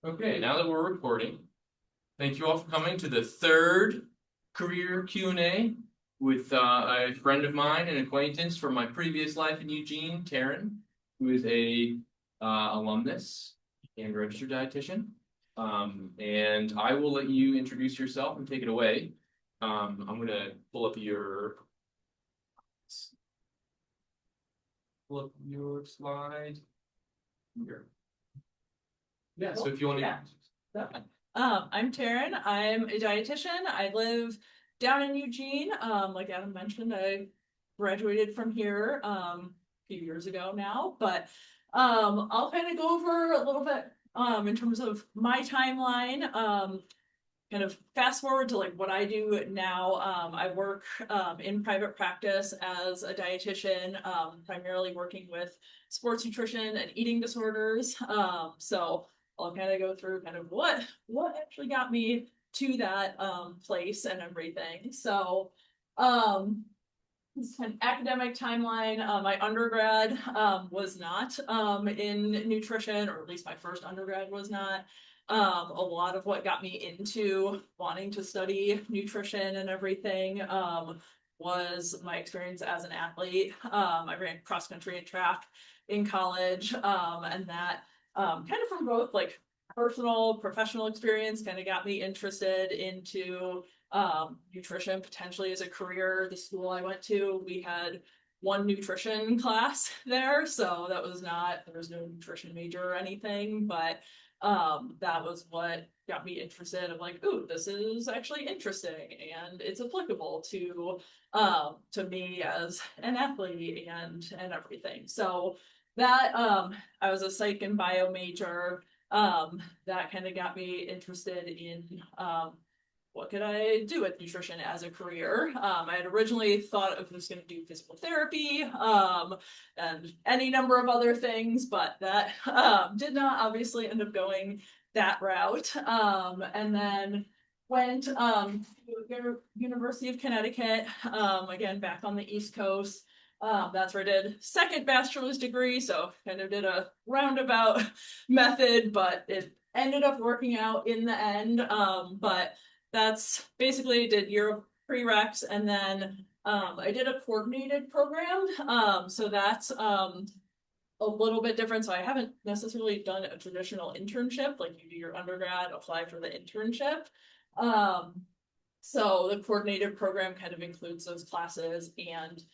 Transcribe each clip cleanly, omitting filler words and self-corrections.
Okay, now that we're recording, thank you all for coming to the third career Q&A with a friend of mine, an acquaintance from my previous life in Eugene, Taryn, who is a alumnus and registered dietitian. And I will let you introduce yourself and take it away. I'm gonna pull up your slide here. Yeah, so if you want to. Yeah. I'm Taryn. I'm a dietitian. I live down in Eugene. Like Adam mentioned, I graduated from here a few years ago now, but I'll kind of go over a little bit in terms of my timeline. Kind of fast forward to like what I do now. I work in private practice as a dietitian, primarily working with sports nutrition and eating disorders. So I'll kind of go through kind of what actually got me to that place and everything. So this kind of academic timeline. My undergrad was not in nutrition, or at least my first undergrad was not. A lot of what got me into wanting to study nutrition and everything was my experience as an athlete. I ran cross country and track in college, and that kind of from both like personal, professional experience kind of got me interested into nutrition potentially as a career. The school I went to, we had one nutrition class there, so that was not, there was no nutrition major or anything, but that was what got me interested. I'm like, ooh, this is actually interesting and it's applicable to me as an athlete and everything. So that I was a psych and bio major. That kind of got me interested in what could I do with nutrition as a career? I had originally thought I was going to do physical therapy and any number of other things, but that did not obviously end up going that route. And then went to University of Connecticut, again, back on the East Coast. That's where I did second bachelor's degree, so kind of did a roundabout method, but it ended up working out in the end. But that's basically did year prereqs, and then I did a coordinated program. So that's a little bit different. So I haven't necessarily done a traditional internship, like you do your undergrad, apply for the internship. So the coordinated program kind of includes those classes and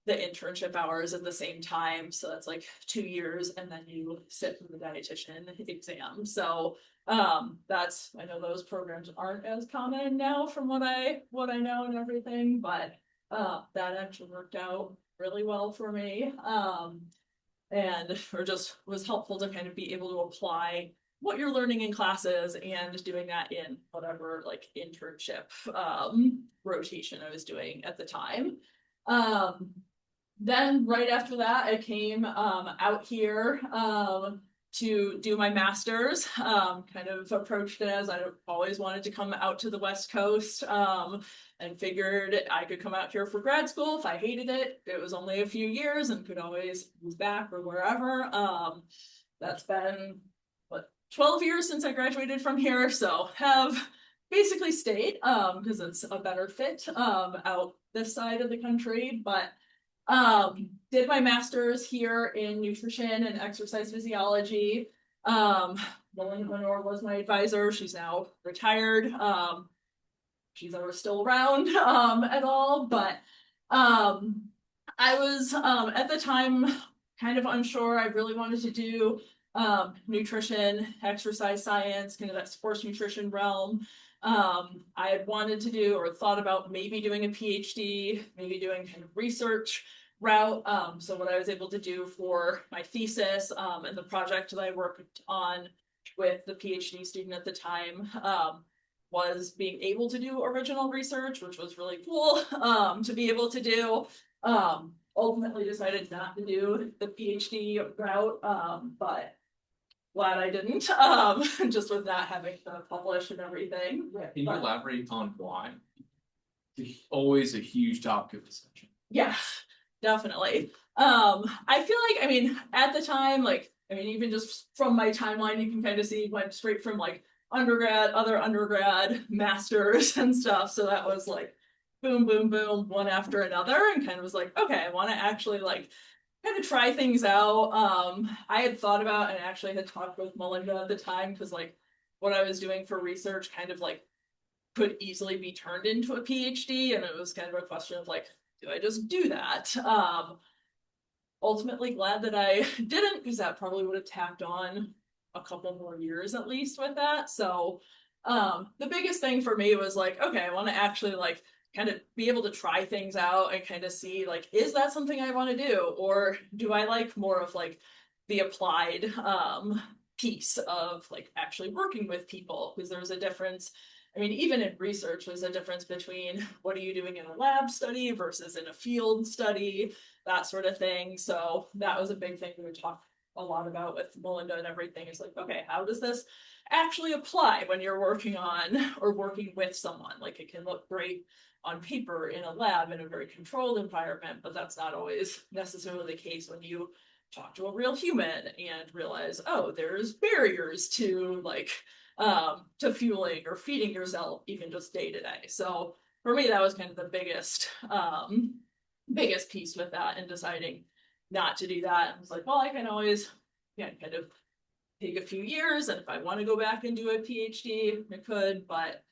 the internship hours at the same time. So that's like 2 years, and then you sit for the dietitian exam. So that's, I know those programs aren't as common now from what I know and everything, but that actually worked out really well for me. And or just was helpful to kind of be able to apply what you're learning in classes and doing that in whatever like internship rotation I was doing at the time. Then right after that, I came out here to do my master's. Kind of approached it as I always wanted to come out to the West Coast, and figured I could come out here for grad school. If I hated it, it was only a few years and could always move back or wherever. That's been, what, 12 years since I graduated from here, so have basically stayed because it's a better fit out this side of the country. But did my master's here in nutrition and exercise physiology. Lenore was my advisor. She's now retired. She's ever still around at all, but I was at the time kind of unsure. I really wanted to do nutrition, exercise science, kind of that sports nutrition realm. I had wanted to do or thought about maybe doing a PhD, maybe doing kind of research route. So what I was able to do for my thesis and the project that I worked on with the PhD student at the time was being able to do original research, which was really cool to be able to do. Ultimately decided not to do the PhD route, but glad I didn't, just with not having to publish and everything. Can you elaborate on why? It's always a huge topic of discussion. Yeah, definitely. I feel like, I mean, at the time, like I mean, even just from my timeline, you can kind of see went straight from like undergrad, other undergrad, masters and stuff. So that was like boom, boom, boom, one after another, and kind of was like, okay, I want to actually like kind of try things out. I had thought about and actually had talked with Melinda at the time because like what I was doing for research kind of like could easily be turned into a PhD, and it was kind of a question of like, do I just do that? Ultimately glad that I didn't, because that probably would have tacked on a couple more years at least with that. So the biggest thing for me was like, okay, I want to actually like kind of be able to try things out and kind of see like, is that something I want to do, or do I like more of like the applied piece of like actually working with people? Because there's a difference. I mean, even in research, there's a difference between what are you doing in a lab study versus in a field study, that sort of thing. So that was a big thing we would talk a lot about with Melinda and everything. Is like, okay, how does this actually apply when you're working on or working with someone? Like it can look great on paper in a lab in a very controlled environment, but that's not always necessarily the case when you talk to a real human and realize, oh, there's barriers to like to fueling or feeding yourself even just day to day. So for me, that was kind of the biggest piece with that, and deciding not to do that. I was like, well, I can always kind of take a few years, and if I want to go back and do a PhD, I could, but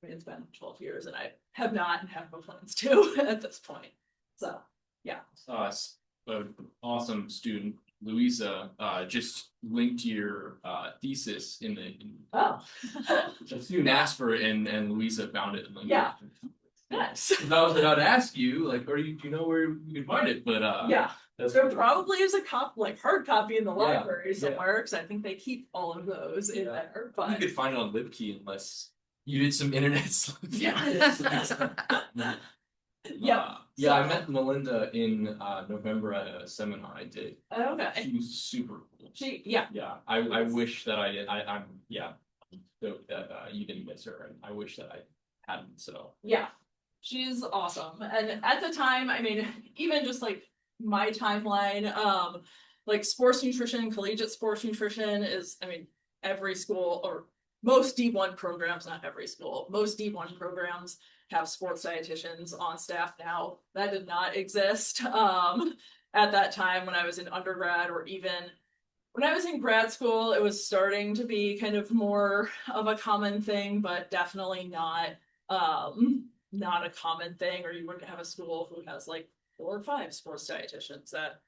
I mean, it's been 12 years and I have not and have no plans to at this point. So yeah. An awesome student, Louisa, just linked your thesis in the Oh. the student asked for it, and Louisa found it. And yeah. Nice. I was about to ask you, like, do you know where you can find it? But yeah. There cool. probably is a hard copy in the library somewhere, because I think they keep all of those in there. But you could find it on LibKey unless you did some internet stuff. Yeah, I met Melinda in November at a seminar I did. Okay. She was super cool. Yeah. I wish that I did. I'm stoked that you didn't miss her, and I wish that I hadn't. So yeah, she's awesome. And at the time, I mean, even just like my timeline, like sports nutrition, collegiate sports nutrition is, I mean, every school or most D1 programs, not every school, most D1 programs have sports dietitians on staff now. That did not exist at that time when I was in undergrad, or even when I was in grad school. It was starting to be kind of more of a common thing, but definitely not a common thing, or you wouldn't have a school who has like 4 or 5 sports dietitians. That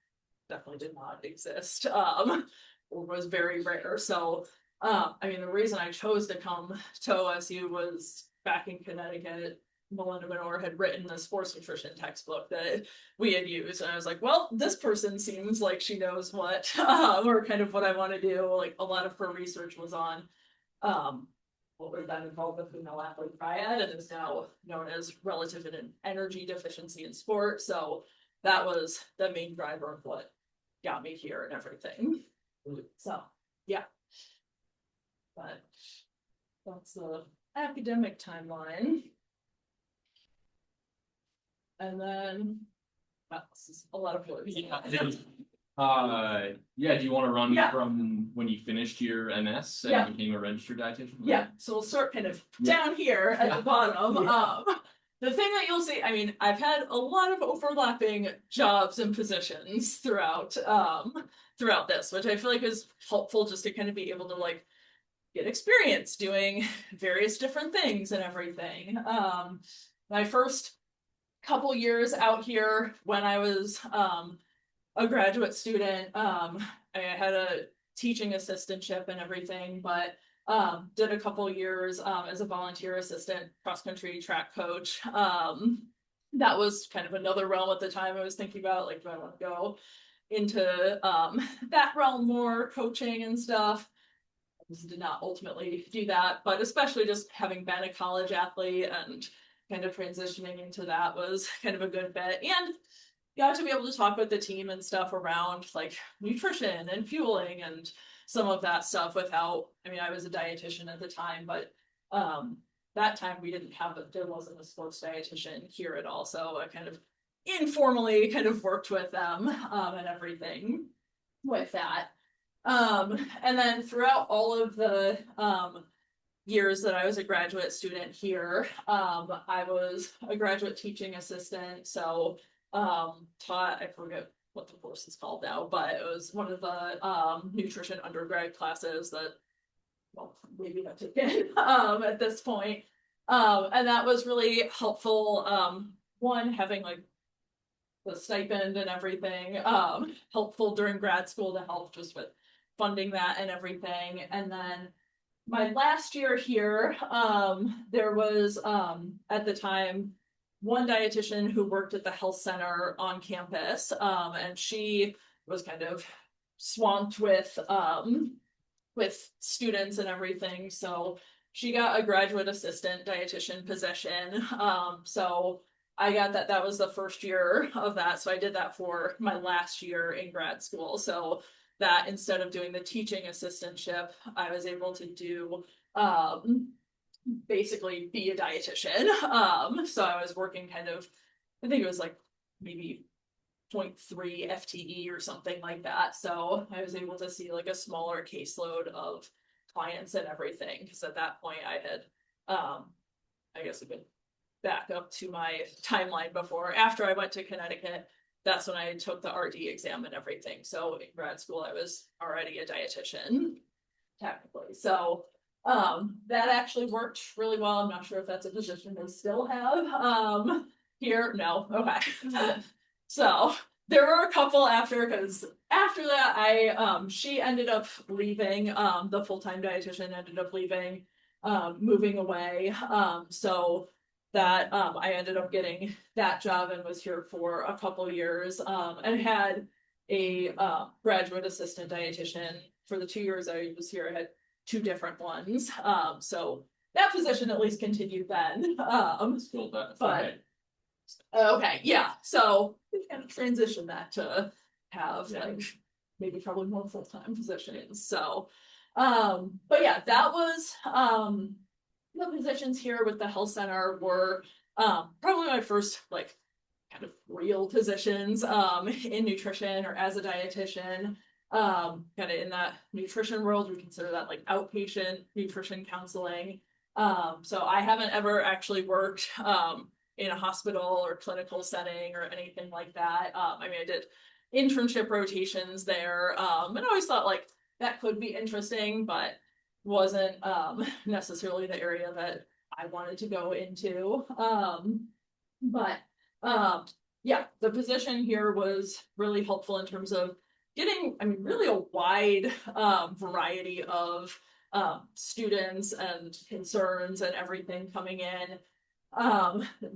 definitely did not exist, or was very rare. So I mean, the reason I chose to come to OSU was back in Connecticut. Melinda Manor had written the sports nutrition textbook that we had used, and I was like, well, this person seems like she knows what or kind of what I want to do. Like a lot of her research was on what was then called the female athlete triad, and is now known as relative and energy deficiency in sport. So that was the main driver of what got me here and everything. So yeah, but that's the academic timeline. And then, well, this is a lot of words. Do you want to run from when you finished your MS and became a registered dietitian? Yeah, so we'll start kind of down here at the bottom. The thing that you'll see, I mean, I've had a lot of overlapping jobs and positions throughout this, which I feel like is helpful just to kind of be able to like get experience doing various different things and everything. My first couple years out here, when I was a graduate student, I had a teaching assistantship and everything, but did a couple years as a volunteer assistant, cross-country track coach. That was kind of another realm at the time I was thinking about, like, do I want to go into that realm more, coaching and stuff? I did not ultimately do that, but especially just having been a college athlete and kind of transitioning into that was kind of a good fit, and got to be able to talk with the team and stuff around like nutrition and fueling and some of that stuff without, I mean, I was a dietitian at the time, but that time there wasn't a sports dietitian here at all. So I kind of informally kind of worked with them and everything with that. And then throughout all of the years that I was a graduate student here, I was a graduate teaching assistant. So taught, I forget what the course is called now, but it was one of the nutrition undergrad classes that, well, maybe I took it at this point. And that was really helpful. One, having like the stipend and everything, helpful during grad school to help just with funding that and everything. And then my last year here, there was at the time one dietitian who worked at the health center on campus, and she was kind of swamped with students and everything. So she got a graduate assistant dietitian position. So I got that was the first year of that. So I did that for my last year in grad school. So that instead of doing the teaching assistantship, I was able to do basically be a dietitian. So I was working kind of, I think it was like maybe 0.3 FTE or something like that. So I was able to see like a smaller caseload of clients and everything. Because at that point I had, I guess a good back up to my timeline before. After I went to Connecticut, that's when I took the RD exam and everything. So in grad school, I was already a dietitian, technically. So that actually worked really well. I'm not sure if that's a position they still have here. No, okay. So there were a couple after, because after that, she ended up leaving. The full-time dietitian ended up leaving, moving away. So that I ended up getting that job and was here for a couple years, and had a graduate assistant dietitian for the 2 years I was here. I had 2 different ones. So that position at least continued then. Still done. But okay, yeah. So we kind of transitioned that to have like maybe probably more full-time positions. So but yeah, that was the positions here with the health center were probably my first like kind of real positions in nutrition or as a dietitian. Kind of in that nutrition world, we consider that like outpatient nutrition counseling. So I haven't ever actually worked in a hospital or clinical setting or anything like that. I mean, I did internship rotations there, and I always thought like that could be interesting, but wasn't necessarily the area that I wanted to go into. But yeah, the position here was really helpful in terms of getting, I mean, really a wide variety of students and concerns and everything coming in.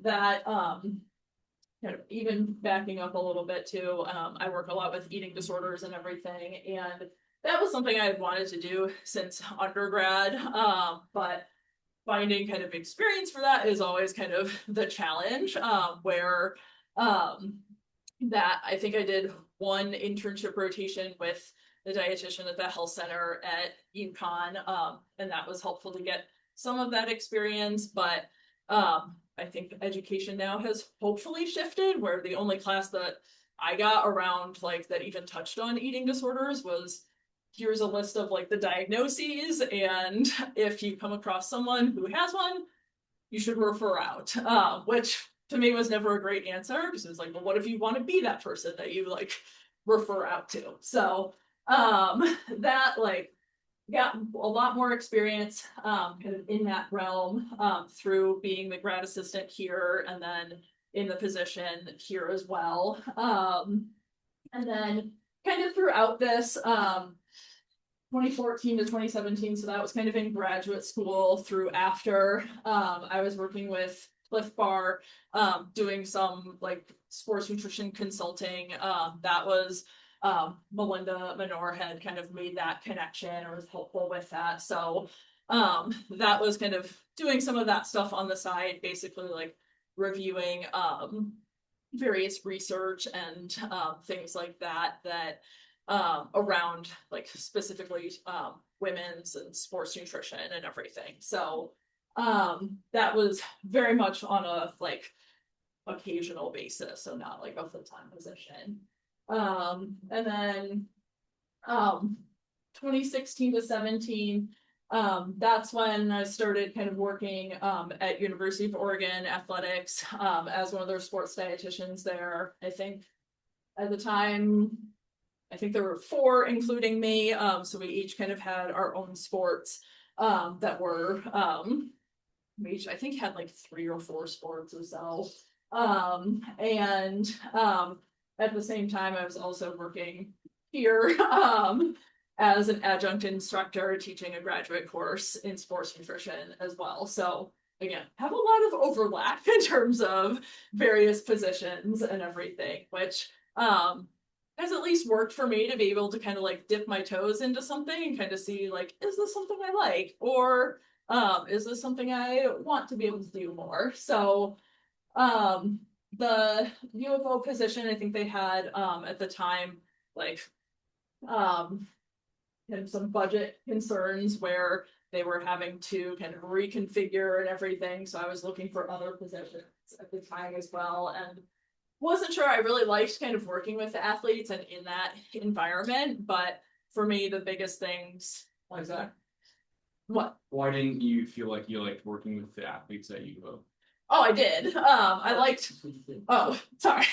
That kind of even backing up a little bit too, I work a lot with eating disorders and everything, and that was something I had wanted to do since undergrad, but finding kind of experience for that is always kind of the challenge, where that I think I did one internship rotation with the dietitian at the health center at UConn, and that was helpful to get some of that experience, but I think education now has hopefully shifted, where the only class that I got around like that even touched on eating disorders was, here's a list of like the diagnoses, and if you come across someone who has one, you should refer out, which to me was never a great answer, because it was like, well, what if you want to be that person that you like refer out to? So that like got a lot more experience kind of in that realm through being the grad assistant here, and then in the position here as well. And then kind of throughout this 2014 to 2017, so that was kind of in graduate school through after, I was working with Cliff Bar, doing some like sports nutrition consulting. That was Melinda Menor had kind of made that connection or was helpful with that. So that was kind of doing some of that stuff on the side, basically like reviewing various research and things like that around like specifically women's and sports nutrition and everything. So that was very much on a like occasional basis, so not like a full-time position. And then 2016 to 17, that's when I started kind of working at University of Oregon Athletics as one of their sports dietitians there. I think at the time, I think there were 4, including me. So we each kind of had our own sports that were we each, I think, had like 3 or 4 sports or so. And at the same time, I was also working here as an adjunct instructor teaching a graduate course in sports nutrition as well. So again, have a lot of overlap in terms of various positions and everything, which has at least worked for me to be able to kind of like dip my toes into something and kind of see like, is this something I like? Or is this something I want to be able to do more? So the UFO position, I think they had at the time like had some budget concerns where they were having to kind of reconfigure and everything. So I was looking for other positions at the time as well, and wasn't sure I really liked kind of working with the athletes and in that environment. But for me, the biggest things. Why is that? What? Why didn't you feel like you liked working with the athletes at UO? Oh, I did. I liked. Oh, sorry.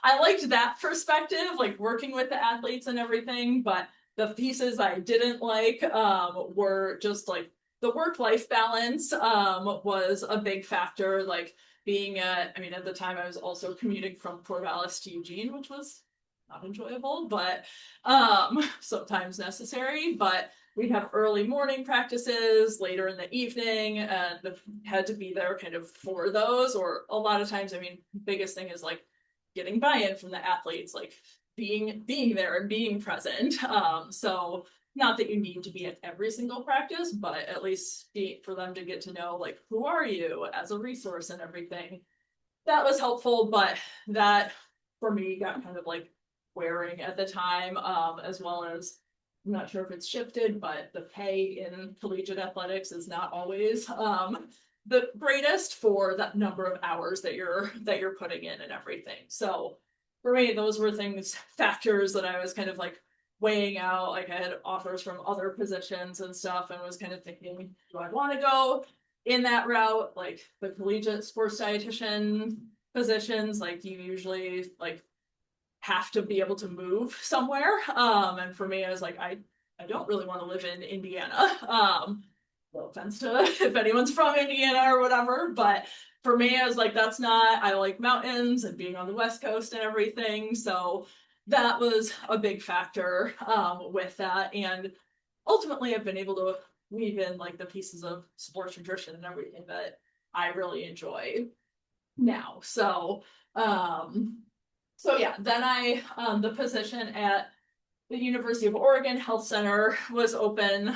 I liked that perspective, like working with the athletes and everything. But the pieces I didn't like were just like the work-life balance was a big factor. Like being at, I mean, at the time I was also commuting from Corvallis to Eugene, which was not enjoyable, but sometimes necessary. But we'd have early morning practices later in the evening and had to be there kind of for those. Or a lot of times, I mean, biggest thing is like getting buy-in from the athletes, like being there and being present. So not that you need to be at every single practice, but at least for them to get to know like, who are you as a resource and everything. That was helpful, but that for me got kind of like wearing at the time, as well as I'm not sure if it's shifted, but the pay in collegiate athletics is not always the greatest for that number of hours that you're putting in and everything. So for me, those were factors that I was kind of like weighing out. Like I had offers from other positions and stuff and was kind of thinking, do I want to go in that route? Like the collegiate sports dietitian positions, like you usually like have to be able to move somewhere. And for me, I was like, I don't really want to live in Indiana. No offense to if anyone's from Indiana or whatever, but for me, I was like, that's not, I like mountains and being on the West Coast and everything. So that was a big factor with that. And ultimately, I've been able to weave in like the pieces of sports nutrition and everything that I really enjoy now. So yeah, then the position at the University of Oregon Health Center was open.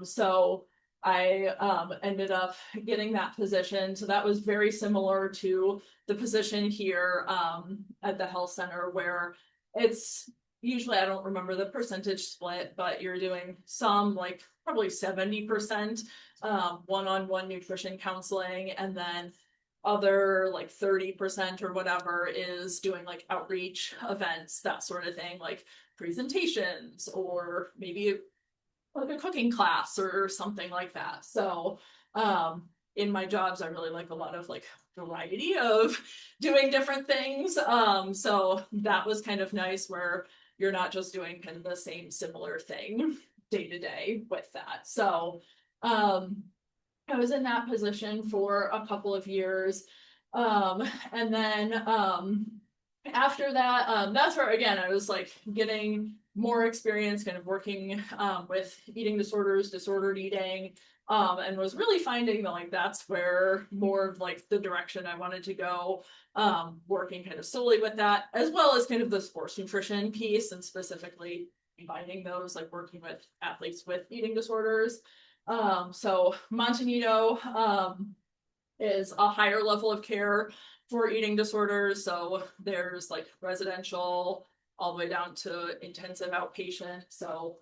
So I ended up getting that position. So that was very similar to the position here at the health center, where it's usually, I don't remember the percentage split, but you're doing some like probably 70% one-on-one nutrition counseling, and then other like 30% or whatever is doing like outreach events, that sort of thing, like presentations or maybe like a cooking class or something like that. So in my jobs, I really like a lot of like variety of doing different things. So that was kind of nice where you're not just doing kind of the same similar thing day to day with that. So I was in that position for a couple of years. And then after that, that's where again I was like getting more experience kind of working with eating disorders, disordered eating, and was really finding that like that's where more of like the direction I wanted to go, working kind of solely with that, as well as kind of the sports nutrition piece, and specifically finding those like working with athletes with eating disorders. So Montanito is a higher level of care for eating disorders. So there's like residential all the way down to intensive outpatient. So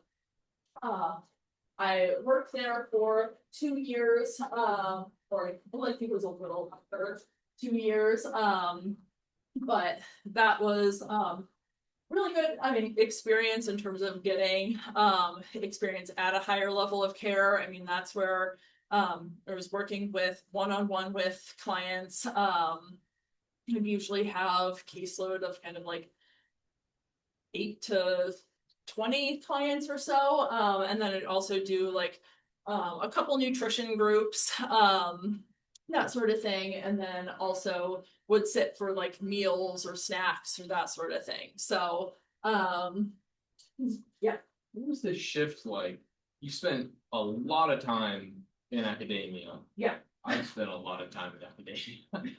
I worked there for 2 years, or I think it was a little under 2 years. But that was really good, I mean, experience in terms of getting experience at a higher level of care. I mean, that's where I was working with one-on-one with clients. You usually have caseload of kind of like 8 to 20 clients or so. And then I'd also do like a couple nutrition groups, that sort of thing. And then also would sit for like meals or snacks or that sort of thing. So yeah. What was the shift like? You spent a lot of time in academia. Yeah. I spent a lot of time in academia.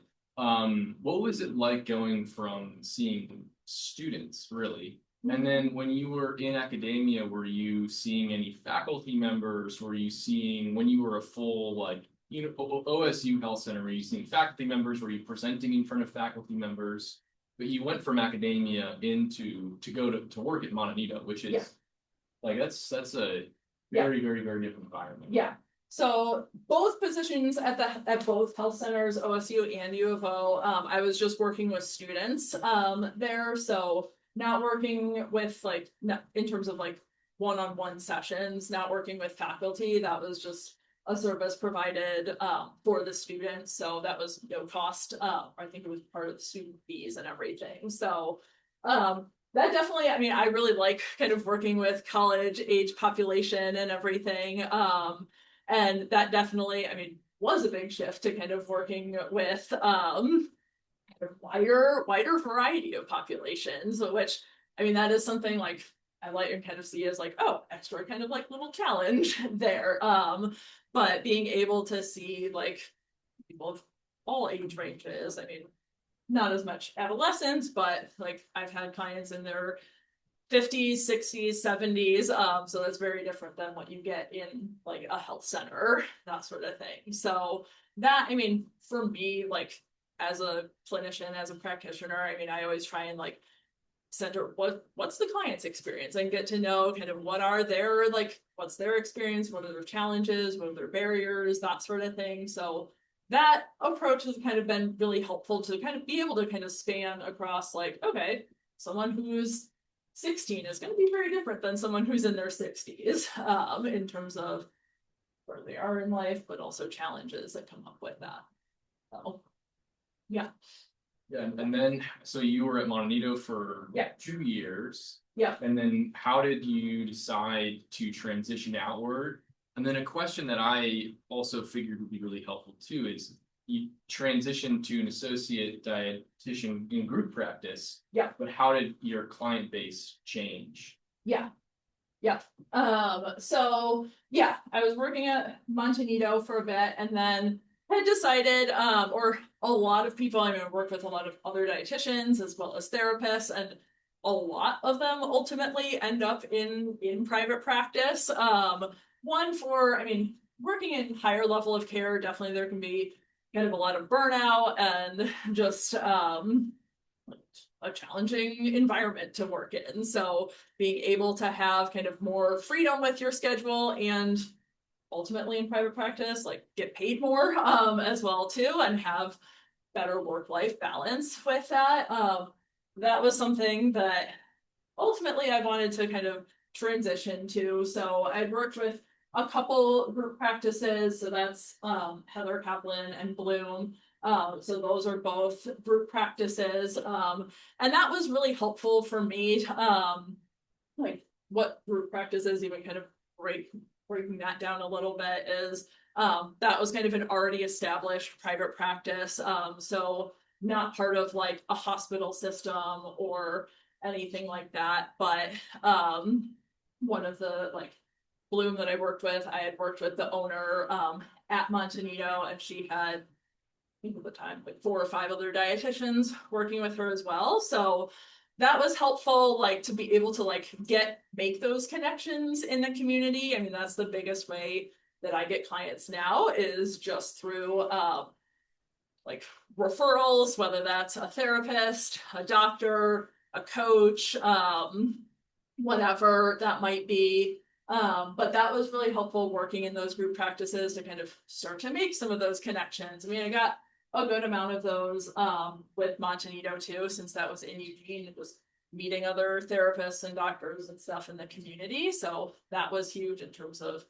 What was it like going from seeing students, really? And then when you were in academia, were you seeing any faculty members? Were you seeing, when you were a full, like, you know, OSU Health Center, were you seeing faculty members? Were you presenting in front of faculty members? But you went from academia into to go to work at Montanito, which is like that's a very, very, very different environment. Yeah. So both positions at both health centers, OSU and U of O, I was just working with students there. So not working with like in terms of like one-on-one sessions, not working with faculty. That was just a service provided for the students. So that was no cost. I think it was part of the student fees and everything. So that definitely, I mean, I really like kind of working with college age population and everything. And that definitely, I mean, was a big shift to kind of working with kind of wider variety of populations, which, I mean, that is something like I like and kind of see as like, oh, extra kind of like little challenge there. But being able to see like people of all age ranges, I mean, not as much adolescents, but like I've had clients in their 50s, 60s, 70s. So that's very different than what you get in like a health center, that sort of thing. So that, I mean, for me, like as a clinician, as a practitioner, I mean, I always try and like center what's the client's experience and get to know kind of what are their like what's their experience, what are their challenges, what are their barriers, that sort of thing. So that approach has kind of been really helpful to kind of be able to kind of span across like, okay, someone who's 16 is going to be very different than someone who's in their 60s in terms of where they are in life, but also challenges that come up with that. So, yeah. Yeah, and then so you were at Montanito for 2 years. Yeah. And then how did you decide to transition outward? And then a question that I also figured would be really helpful too is you transitioned to an associate dietitian in group practice. Yeah. But how did your client base change? Yeah. Yeah. So yeah, I was working at Montanito for a bit and then had decided, or a lot of people, I mean, I work with a lot of other dietitians as well as therapists, and a lot of them ultimately end up in private practice. One for, I mean, working in higher level of care, definitely there can be kind of a lot of burnout and just a challenging environment to work in. So being able to have kind of more freedom with your schedule and ultimately in private practice, like get paid more as well too, and have better work-life balance with that. That was something that ultimately I wanted to kind of transition to. So I worked with a couple group practices. So that's Heather Kaplan and Bloom. So those are both group practices. And that was really helpful for me. Like what group practices, even kind of breaking that down a little bit, is that was kind of an already established private practice. So not part of like a hospital system or anything like that. But one of the like Bloom that I worked with, I had worked with the owner at Montanito, and she had, I think at the time, like 4 or 5 other dietitians working with her as well. So that was helpful, like to be able to like make those connections in the community. I mean, that's the biggest way that I get clients now, is just through like referrals, whether that's a therapist, a doctor, a coach, whatever that might be. But that was really helpful working in those group practices to kind of start to make some of those connections. I mean, I got a good amount of those with Montanito too, since that was in Eugene. It was meeting other therapists and doctors and stuff in the community. So that was huge in terms of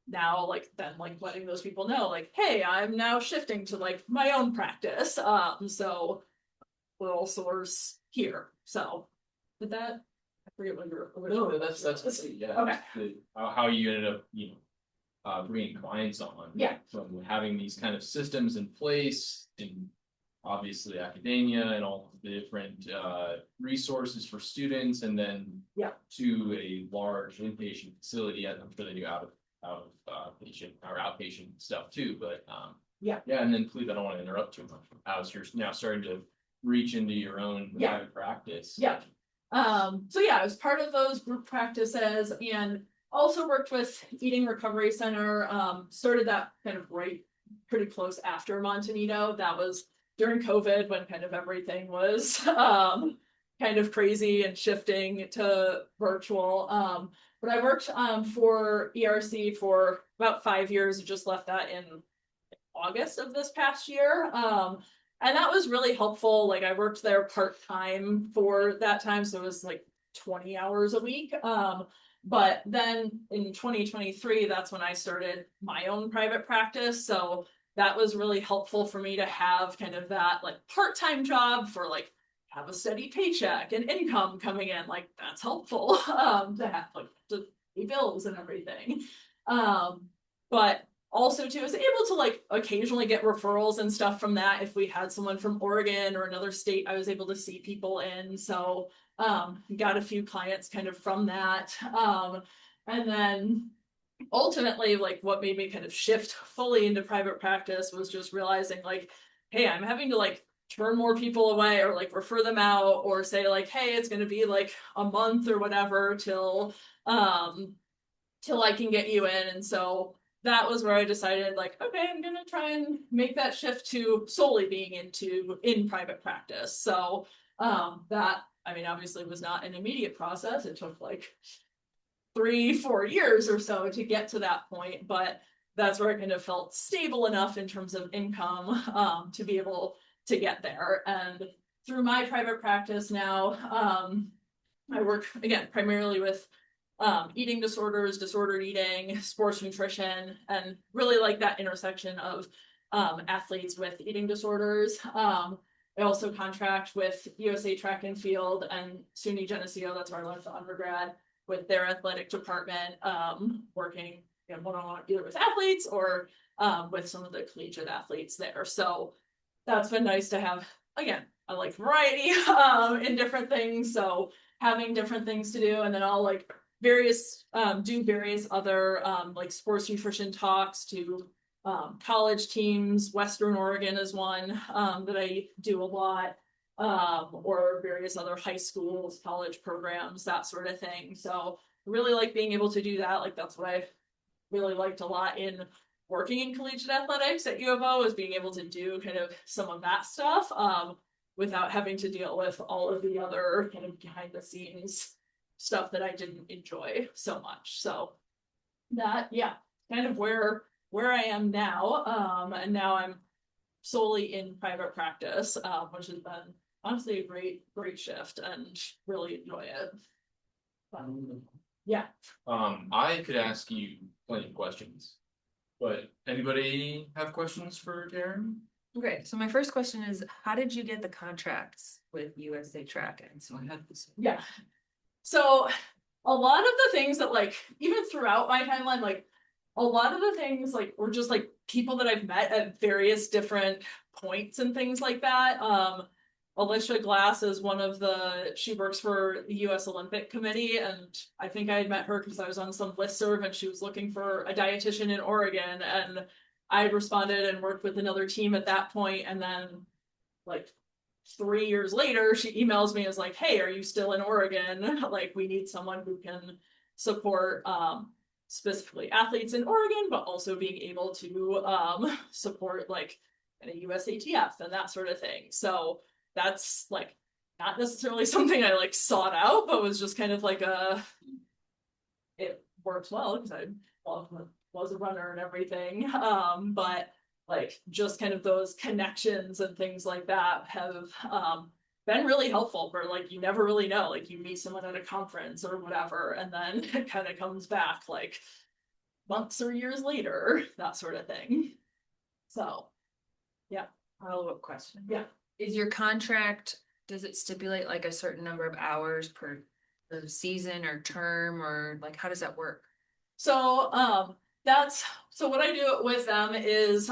now, like, then like letting those people know, like, hey, I'm now shifting to like my own practice. So little source here. So did that, I forget what your original. No, that's yeah. Okay. How you ended up, bringing clients on. Yeah. From having these kind of systems in place in obviously academia and all the different resources for students, and then Yeah. to a large inpatient facility. I'm sure they do out of patient or outpatient stuff too, but yeah, and then please, I don't want to interrupt too much. As you're now starting to reach into your own private practice. Yeah. So yeah, I was part of those group practices and also worked with Eating Recovery Center. Started that kind of pretty close after Montanito. That was during COVID when kind of everything was kind of crazy and shifting to virtual. But I worked for ERC for about 5 years. Just left that in August of this past year. And that was really helpful. Like I worked there part-time for that time. So it was like 20 hours a week. But then in 2023, that's when I started my own private practice. So that was really helpful for me to have kind of that like part-time job for like have a steady paycheck and income coming in. Like that's helpful to have like to pay bills and everything. But also too, I was able to like occasionally get referrals and stuff from that. If we had someone from Oregon or another state, I was able to see people in. So got a few clients kind of from that. And then ultimately, like what made me kind of shift fully into private practice was just realizing like, hey, I'm having to like turn more people away or like refer them out or say like, hey, it's going to be like a month or whatever till I can get you in. And so that was where I decided like, okay, I'm going to try and make that shift to solely being in private practice. So that, I mean, obviously was not an immediate process. It took like 3-4 years or so to get to that point, but that's where I kind of felt stable enough in terms of income to be able to get there. And through my private practice now, I work again primarily with eating disorders, disordered eating, sports nutrition, and really like that intersection of athletes with eating disorders. I also contract with USA Track and Field and SUNY Geneseo, that's where I learned the undergrad, with their athletic department, working one-on-one either with athletes or with some of the collegiate athletes there. So that's been nice to have, again, I like variety in different things. So having different things to do, and then I'll like do various other like sports nutrition talks to college teams. Western Oregon is one that I do a lot, or various other high schools, college programs, that sort of thing. So I really like being able to do that. Like that's what I really liked a lot in working in collegiate athletics at U of O, is being able to do kind of some of that stuff without having to deal with all of the other kind of behind the scenes stuff that I didn't enjoy so much. So that, yeah, kind of where I am now. And now I'm solely in private practice, which has been honestly a great shift and really enjoy it. Yeah. I could ask you plenty of questions, but anybody have questions for Taryn? Okay, so my first question is, how did you get the contracts with USA Track? And so I had this. Yeah. So a lot of the things that like, even throughout my timeline, like a lot of the things like were just like people that I've met at various different points and things like that. Alicia Glass is she works for the US Olympic Committee, and I think I had met her because I was on some listserv and she was looking for a dietitian in Oregon, and I had responded and worked with another team at that point, and then like 3 years later, she emails me as like, hey, are you still in Oregon? Like, we need someone who can support specifically athletes in Oregon, but also being able to support like a USATF and that sort of thing. So that's like not necessarily something I like sought out, but was just kind of like it works well because I was a runner and everything. But like just kind of those connections and things like that have been really helpful for like, you never really know, like you meet someone at a conference or whatever, and then it kind of comes back like months or years later, that sort of thing. So, yeah. Follow-up question. Yeah. Is your contract, does it stipulate like a certain number of hours per the season or term, or like how does that work? So, so what I do with them is,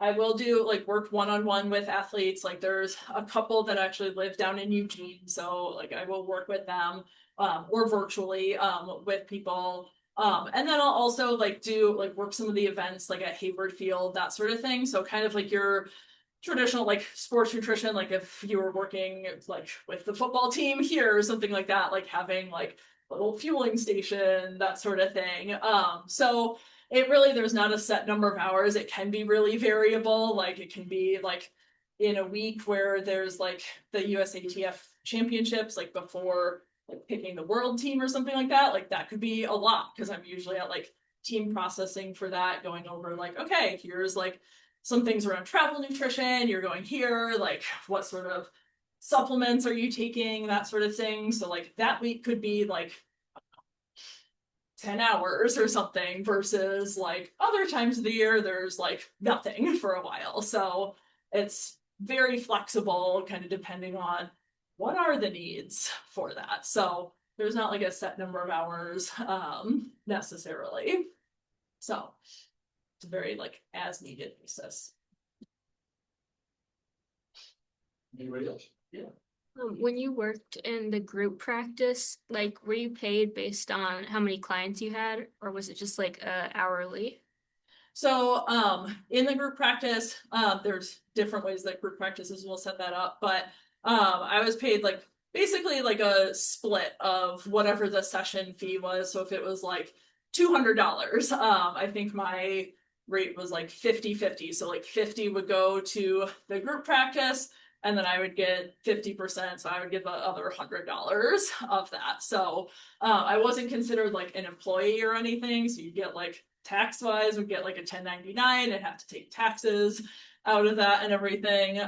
I will do like work one-on-one with athletes. Like there's a couple that actually live down in Eugene. So like I will work with them, or virtually, with people. And then I'll also like do like work some of the events like at Hayward Field, that sort of thing. So kind of like your traditional like sports nutrition, like if you were working like with the football team here or something like that, like having like a little fueling station, that sort of thing. So it really, there's not a set number of hours. It can be really variable. Like it can be like in a week where there's like the USATF championships, like before like picking the world team or something like that. Like that could be a lot because I'm usually at like team processing for that, going over like, okay, here's like some things around travel nutrition, you're going here, like what sort of supplements are you taking, that sort of thing. So like that week could be like 10 hours or something versus like other times of the year there's like nothing for a while. So it's very flexible, kind of depending on what are the needs for that. So there's not like a set number of hours necessarily. So it's a very like as needed basis. Anybody else? Yeah. When you worked in the group practice, like were you paid based on how many clients you had, or was it just like hourly? So in the group practice, there's different ways that group practices will set that up, but I was paid like basically like a split of whatever the session fee was. So if it was like $200, I think my rate was like 50-50. So like 50 would go to the group practice, and then I would get 50%. So I would get the other $100 of that. So I wasn't considered like an employee or anything. So you get like tax wise, would get like a 1099 and have to take taxes out of that and everything.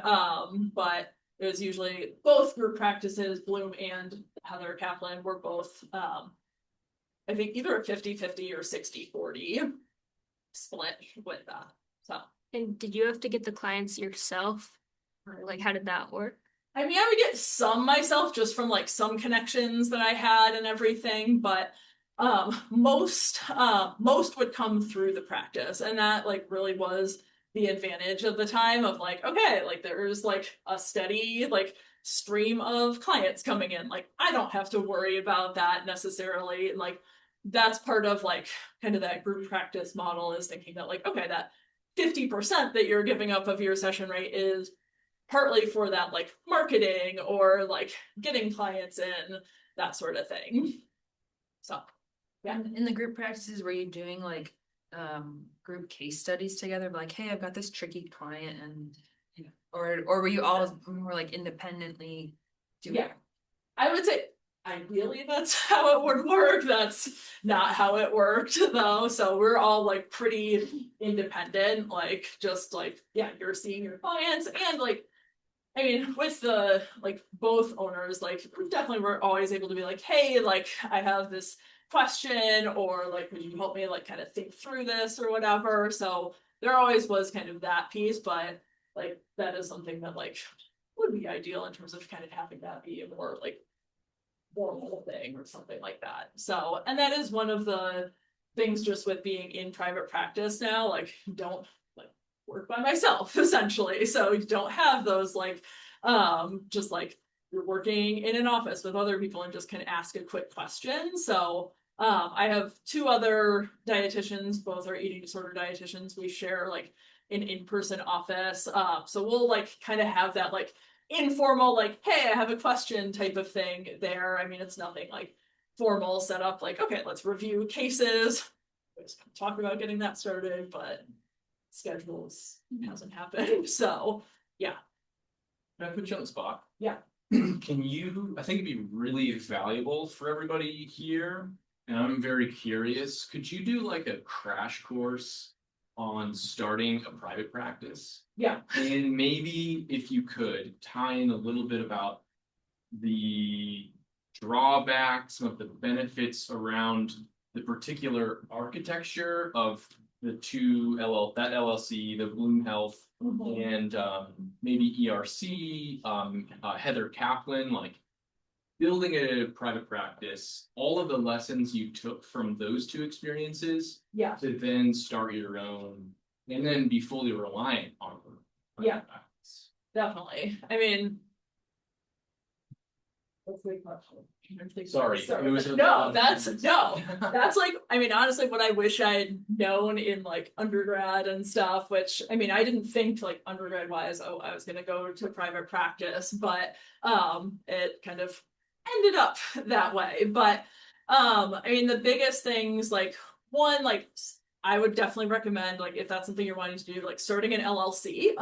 But it was usually both group practices, Bloom and Heather Kaplan were both, I think either a 50-50 or 60-40 split with that. So. And did you have to get the clients yourself? Or like how did that work? I mean, I would get some myself just from like some connections that I had and everything, but most would come through the practice, and that like really was the advantage of the time of like, okay, like there's like a steady like stream of clients coming in. Like I don't have to worry about that necessarily. And like that's part of like kind of that group practice model, is thinking that like, okay, that 50% that you're giving up of your session rate is partly for that like marketing or like getting clients in, that sort of thing. So yeah. In the group practices, were you doing like group case studies together? Like, hey, I've got this tricky client, and you know, or were you all more like independently doing? Yeah, I would say ideally that's how it would work. That's not how it worked though. So we're all like pretty independent, like just like, yeah, you're seeing your clients, and like I mean, with the like both owners, like we definitely were always able to be like, hey, like I have this question, or like, would you help me like kind of think through this or whatever? So there always was kind of that piece, but like that is something that like would be ideal in terms of kind of having that be a more like formal thing or something like that. So, and that is one of the things just with being in private practice now, like don't like work by myself essentially. So you don't have those like just like you're working in an office with other people and just can ask a quick question. So I have two other dietitians, both are eating disorder dietitians. We share like an in-person office. So we'll like kind of have that like informal, like, hey, I have a question type of thing there. I mean, it's nothing like formal set up, like, okay, let's review cases. We just talk about getting that started, but schedules hasn't happened. So yeah. Can I put you on the spot? Yeah. Can you, I think it'd be really valuable for everybody here, and I'm very curious, could you do like a crash course on starting a private practice. Yeah. And maybe if you could tie in a little bit about the drawbacks, some of the benefits around the particular architecture of the that LLC, the Bloom Health, and maybe ERC, Heather Kaplan, like building a private practice, all of the lessons you took from those two experiences Yeah. to then start your own and then be fully reliant on private Yeah. practice. Definitely. I mean, that's a big question. Sorry, it was that's like, I mean, honestly, what I wish I had known in like undergrad and stuff, which I mean, I didn't think like undergrad wise, oh, I was gonna go to private practice, but it kind of ended up that way. But I mean, the biggest things, like one, like I would definitely recommend, like if that's something you're wanting to do, like starting an LLC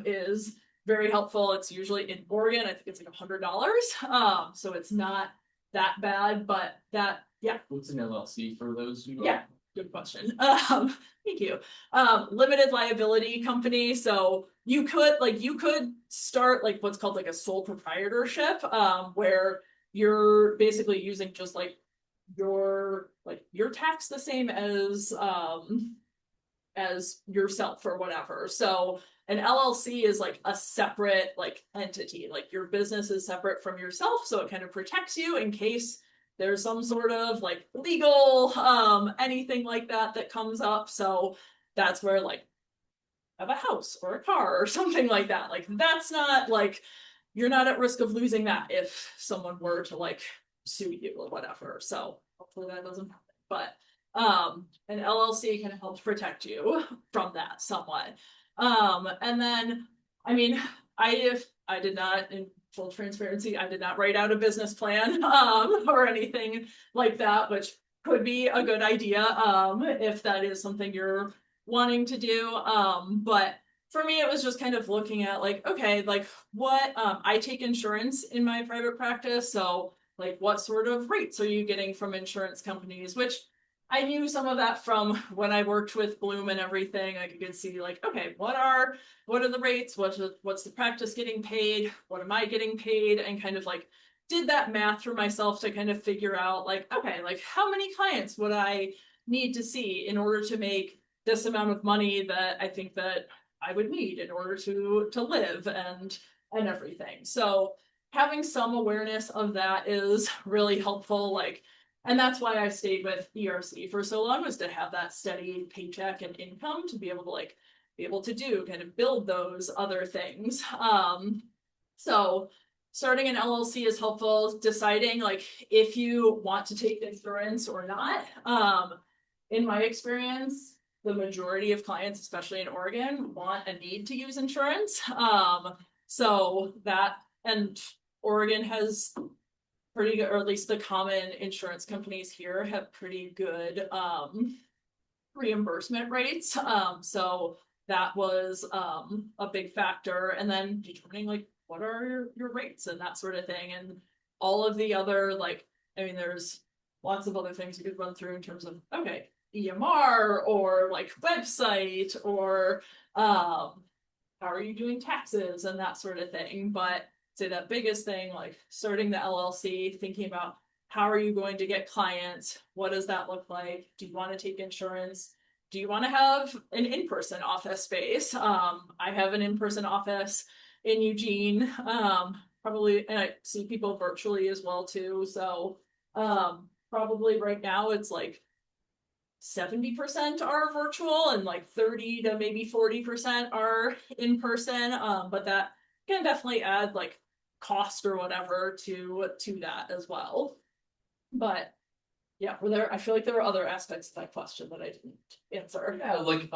is very helpful. It's usually in Oregon. I think it's like $100. So it's not that bad, but that, yeah. What's an LLC for those who Yeah, good question. Thank you. Limited liability company. So you could start like what's called like a sole proprietorship, where you're basically using just like your tax the same as yourself or whatever. So an LLC is like a separate like entity, like your business is separate from yourself. So it kind of protects you in case there's some sort of like legal, anything like that comes up. So that's where like have a house or a car or something like that. Like that's not like, you're not at risk of losing that if someone were to like sue you or whatever. So hopefully that doesn't happen. But an LLC kind of helps protect you from that somewhat. And then, I mean, I did not, in full transparency, I did not write out a business plan, or anything like that, which could be a good idea, if that is something you're wanting to do. But for me, it was just kind of looking at like, okay, like what, I take insurance in my private practice. So like, what sort of rates are you getting from insurance companies, which I knew some of that from when I worked with Bloom and everything. I could see like, okay, what are the rates? What's the practice getting paid? What am I getting paid? And kind of like did that math for myself to kind of figure out like, okay, like how many clients would I need to see in order to make this amount of money that I think that I would need in order to live and everything. So having some awareness of that is really helpful. Like, and that's why I stayed with ERC for so long, was to have that steady paycheck and income to be able to do kind of build those other things. So starting an LLC is helpful. Deciding like if you want to take insurance or not. In my experience, the majority of clients, especially in Oregon, want and need to use insurance. So that, and Oregon has pretty good, or at least the common insurance companies here have pretty good reimbursement rates. So that was a big factor. And then determining like what are your rates and that sort of thing. And all of the other, like, I mean, there's lots of other things you could run through in terms of, okay, EMR or like website or how are you doing taxes and that sort of thing. But say that biggest thing, like starting the LLC, thinking about how are you going to get clients? What does that look like? Do you want to take insurance? Do you want to have an in-person office space? I have an in-person office in Eugene, probably, and I see people virtually as well too. So probably right now it's like 70% are virtual and like 30 to maybe 40% are in person. But that can definitely add like cost or whatever to that as well. But yeah, I feel like there were other aspects of that question that I didn't answer. Yeah, like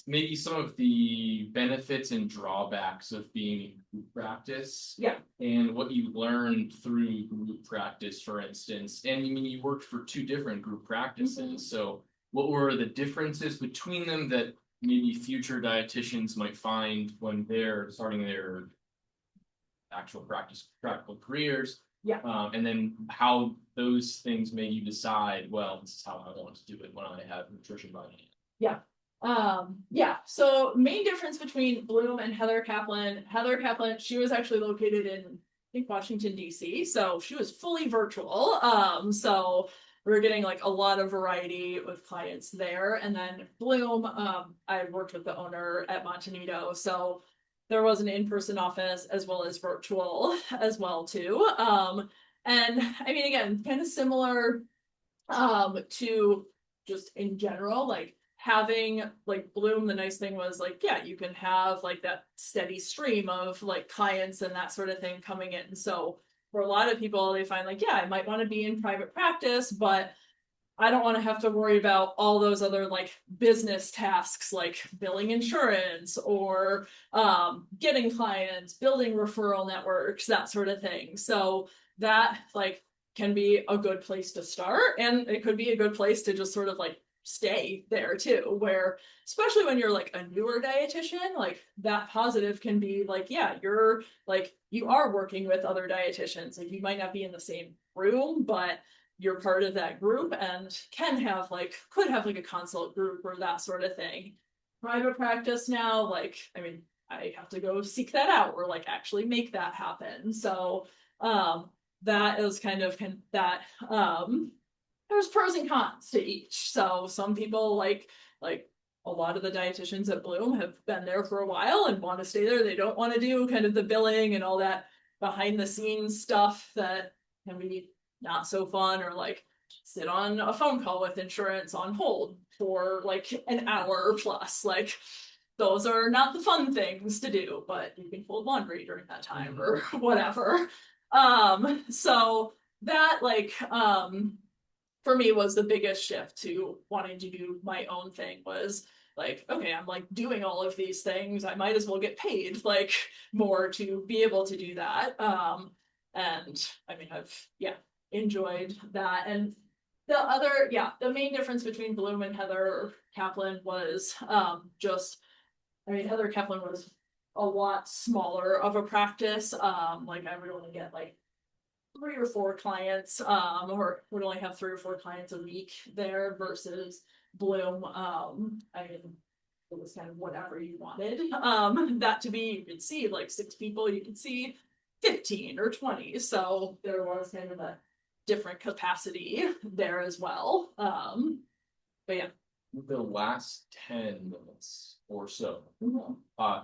maybe some of the benefits and drawbacks of being in group practice. Yeah. And what you learned through group practice, for instance. And I mean, you worked for 2 different group practices. So what were the differences between them that maybe future dietitians might find when they're starting their actual practical careers? Yeah. And then how those things made you decide, well, this is how I want to do it when I have nutrition by hand. Yeah. Yeah, so main difference between Bloom and Heather Kaplan. Heather Kaplan, she was actually located in, I think, Washington, DC. So she was fully virtual. So we're getting like a lot of variety with clients there. And then Bloom, I worked with the owner at Montanito. So there was an in-person office as well as virtual as well too. And I mean, again, kind of similar to just in general, like having like Bloom, the nice thing was like, yeah, you can have like that steady stream of like clients and that sort of thing coming in. So for a lot of people, they find like, yeah, I might want to be in private practice, but I don't want to have to worry about all those other like business tasks like billing insurance or getting clients, building referral networks, that sort of thing. So that like can be a good place to start, and it could be a good place to just sort of like stay there too, where especially when you're like a newer dietitian, like that positive can be like, yeah, you're like you are working with other dietitians, like you might not be in the same room, but you're part of that group and can have like could have like a consult group or that sort of thing. Private practice now, like I mean, I have to go seek that out or like actually make that happen. So that is kind of that there's pros and cons to each. So some people like a lot of the dietitians at Bloom have been there for a while and want to stay there. They don't want to do kind of the billing and all that behind the scenes stuff that can be not so fun, or like sit on a phone call with insurance on hold for like an hour plus. Like those are not the fun things to do, but you can fold laundry during that time or whatever. So that like for me was the biggest shift to wanting to do my own thing was like, okay, I'm like doing all of these things. I might as well get paid like more to be able to do that. And I mean, I've enjoyed that. And the main difference between Bloom and Heather Kaplan was just, I mean, Heather Kaplan was a lot smaller of a practice. Like I would only get like 3 or 4 clients, or would only have 3 or 4 clients a week there versus Bloom. I mean, it was kind of whatever you wanted. That to be, you could see like 6 people, you could see 15 or 20. So there was kind of a different capacity there as well. But yeah. The last 10 minutes or so, Mhm.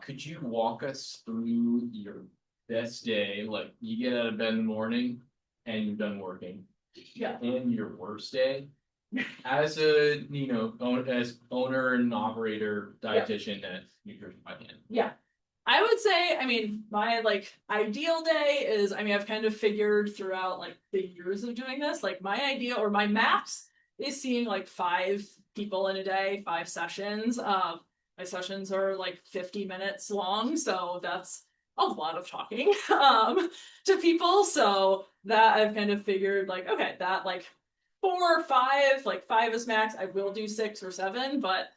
could you walk us through your best day? Like you get out of bed in the morning and you're done working. Yeah. And your worst day as a as owner and operator dietitian at Nutrition by Hand. Yeah. I would say, I mean, my like ideal day is, I mean, I've kind of figured throughout like the years of doing this, like my ideal or my max is seeing like 5 people in a day, 5 sessions. My sessions are like 50 minutes long, so that's a lot of talking to people. So that I've kind of figured like, okay, that like 4 or 5, like 5 is max. I will do 6 or 7, but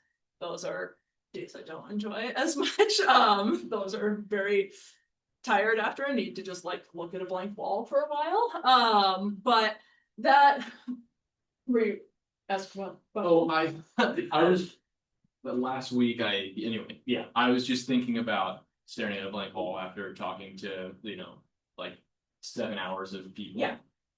those are days I don't enjoy as much. Those are very tired after. I need to just like look at a blank wall for a while. But that re as well. Oh, I was but last week I was just thinking about staring at a blank wall after talking to like 7 hours of people.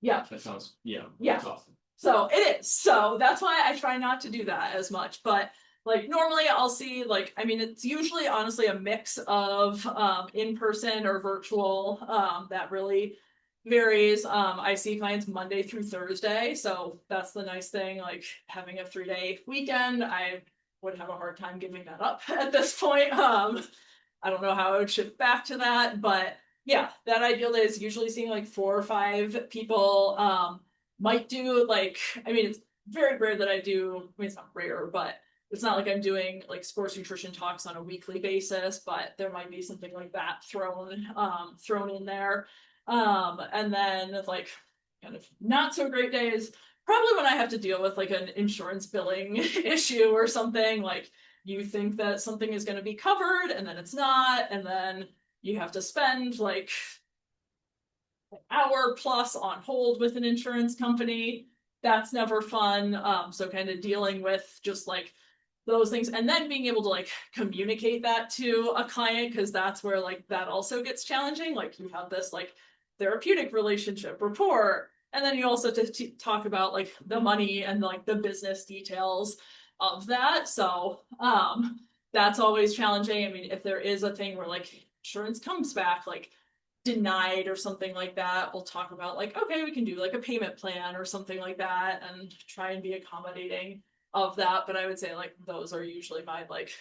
Yeah. That sounds Yeah. That's awesome. So it is. So that's why I try not to do that as much. But like normally I'll see like, I mean, it's usually honestly a mix of in-person or virtual. That really varies. I see clients Monday through Thursday. So that's the nice thing. Like having a 3-day weekend, I would have a hard time giving that up at this point. I don't know how I would shift back to that, but yeah, that ideal day is usually seeing like 4 or 5 people. Might do like, I mean, it's very rare that I do, I mean, it's not rare, but it's not like I'm doing like sports nutrition talks on a weekly basis, but there might be something like that thrown in there. And then like kind of not so great days, probably when I have to deal with like an insurance billing issue or something, like you think that something is going to be covered and then it's not, and then you have to spend like an hour plus on hold with an insurance company. That's never fun. So kind of dealing with just like those things, and then being able to like communicate that to a client, because that's where like that also gets challenging. Like you have this like therapeutic relationship rapport, and then you also talk about like the money and like the business details of that. So that's always challenging. I mean, if there is a thing where like insurance comes back like denied or something like that, we'll talk about like, okay, we can do like a payment plan or something like that and try and be accommodating of that. But I would say like those are usually my like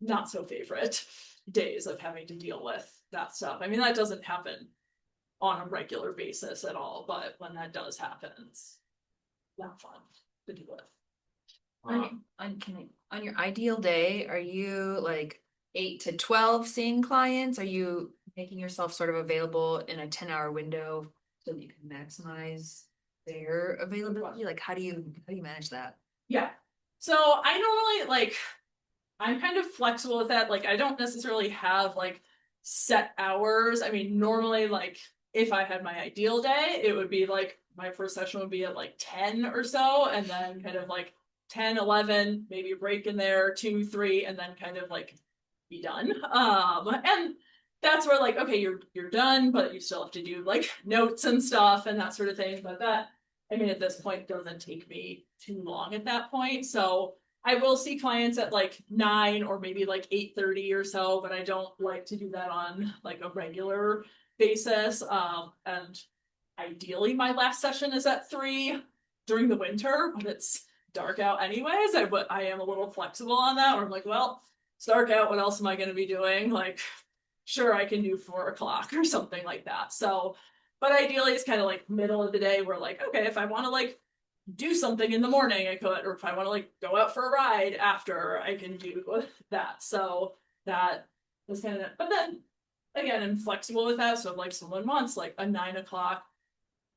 not so favorite days of having to deal with that stuff. I mean, that doesn't happen on a regular basis at all, but when that does happen, it's not fun to deal with. On your ideal day, are you like 8 to 12 seeing clients? Are you making yourself sort of available in a 10-hour window so that you can maximize their availability? Like how do you manage that? Yeah. So I normally like, I'm kind of flexible with that. Like I don't necessarily have like set hours. I mean, normally like if I had my ideal day, it would be like my first session would be at like 10 or so, and then kind of like 10, 11, maybe a break in there, 2, 3, and then kind of like be done. And that's where like, okay, you're done, but you still have to do like notes and stuff and that sort of thing. But that, I mean, at this point doesn't take me too long at that point. So I will see clients at like 9 or maybe like 8:30 or so, but I don't like to do that on like a regular basis. And ideally my last session is at 3 during the winter when it's dark out anyways. I am a little flexible on that, where I'm like, well, it's dark out, what else am I going to be doing? Like, sure, I can do 4 o'clock or something like that. So, but ideally it's kind of like middle of the day where like, okay, if I want to like do something in the morning, I could, or if I want to like go out for a ride after, I can do that. So that is kind of, but then again, I'm flexible with that. So if like someone wants like a 9 o'clock,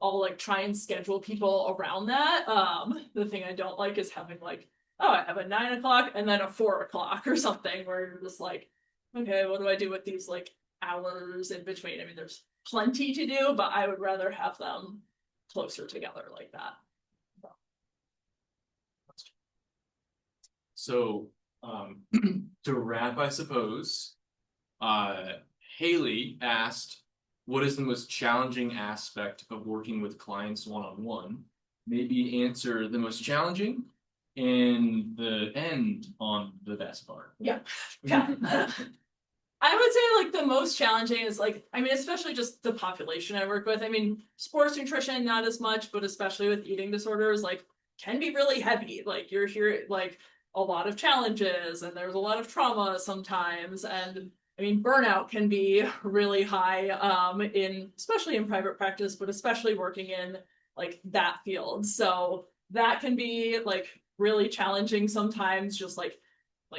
I'll like try and schedule people around that. The thing I don't like is having like, oh, I have a 9 o'clock and then a 4 o'clock or something, where you're just like, okay, what do I do with these like hours in between? I mean, there's plenty to do, but I would rather have them closer together like that. So, to wrap, I suppose, Haley asked, what is the most challenging aspect of working with clients one-on-one? Maybe answer the most challenging and the end on the best part. Yeah. Yeah. I would say like the most challenging is like, I mean, especially just the population I work with. I mean, sports nutrition, not as much, but especially with eating disorders, like can be really heavy. Like you're here, like a lot of challenges and there's a lot of trauma sometimes. And I mean, burnout can be really high especially in private practice, but especially working in like that field. So that can be like really challenging sometimes, just like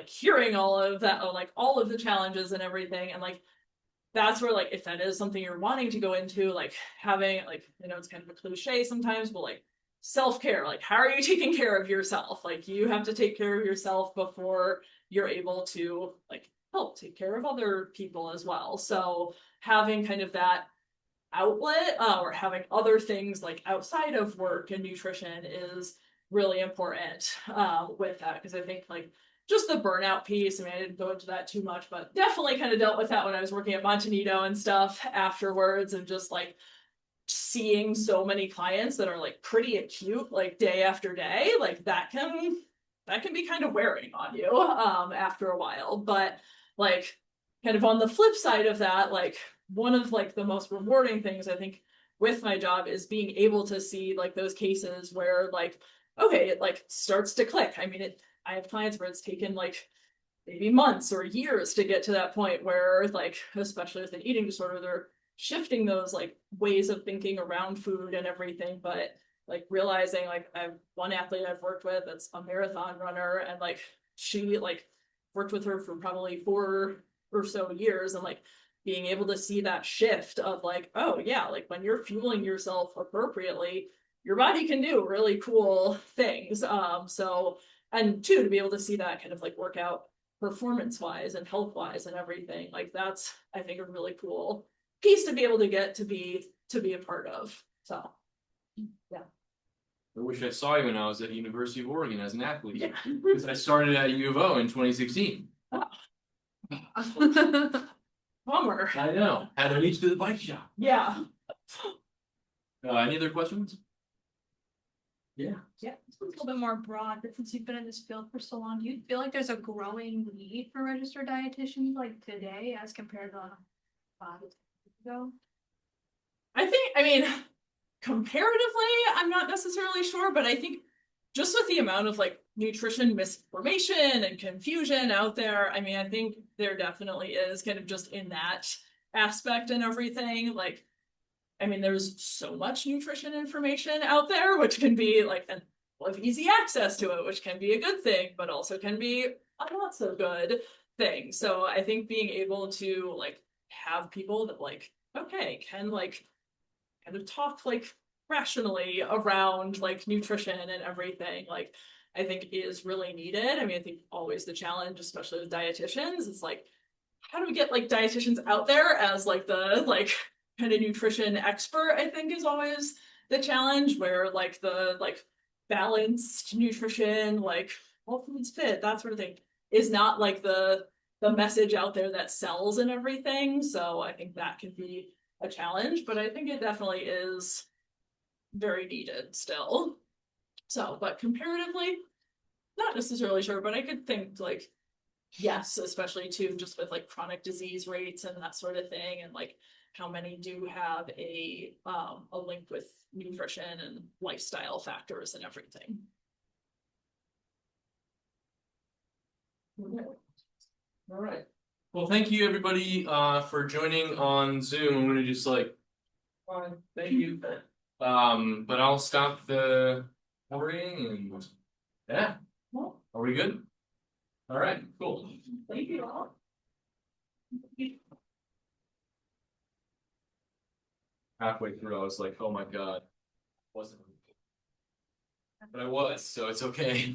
hearing all of that, like all of the challenges and everything. And like that's where like if that is something you're wanting to go into, like having like, you know, it's kind of a cliche sometimes, but like self-care, like how are you taking care of yourself? Like you have to take care of yourself before you're able to like help take care of other people as well. So having kind of that outlet or having other things like outside of work and nutrition is really important with that, because I think like just the burnout piece, I mean, I didn't go into that too much, but definitely kind of dealt with that when I was working at Montanito and stuff afterwards, and just like seeing so many clients that are like pretty acute, like day after day, like that can be kind of wearing on you after a while. But like kind of on the flip side of that, like one of like the most rewarding things I think with my job is being able to see like those cases where like, okay, it like starts to click. I mean, I have clients where it's taken like maybe months or years to get to that point where like, especially with an eating disorder, they're shifting those like ways of thinking around food and everything. But like realizing like I've one athlete I've worked with that's a marathon runner, and like she like worked with her for probably 4 or so years, and like being able to see that shift of like, oh yeah, like when you're fueling yourself appropriately, your body can do really cool things. So, and two, to be able to see that kind of like work out performance wise and health wise and everything, like that's I think a really cool piece to be able to get to be a part of. So yeah. I wish I saw you when I was at University of Oregon as an athlete, because I started at U of O in 2016. Bummer. I know, had to reach to the bike shop. Yeah. Any other questions? Yeah. Yeah, it's a little bit more broad, but since you've been in this field for so long, do you feel like there's a growing need for registered dietitians like today as compared to 5 years ago? I mean, comparatively, I'm not necessarily sure, but I think just with the amount of like nutrition misinformation and confusion out there, I mean, I think there definitely is kind of just in that aspect and everything. Like, I mean, there's so much nutrition information out there, which can be like an of easy access to it, which can be a good thing, but also can be a not so good thing. So I think being able to like have people that like, okay, can like kind of talk like rationally around like nutrition and everything, like I think is really needed. I mean, I think always the challenge, especially with dietitians, is like, how do we get like dietitians out there as like the like kind of nutrition expert, I think is always the challenge, where like the like balanced nutrition, like all foods fit, that sort of thing, is not like the message out there that sells and everything. So I think that can be a challenge, but I think it definitely is very needed still. So, but comparatively, not necessarily sure, but I could think like, yes, especially too, just with like chronic disease rates and that sort of thing, and like how many do have a link with nutrition and lifestyle factors and everything. All right. Well, thank you everybody for joining on Zoom. I'm gonna just like, fine, thank you. But I'll stop the recording and yeah. Are we good? All right, cool. Thank you all. Halfway through, I was like, oh my God, wasn't. But I was, so it's okay.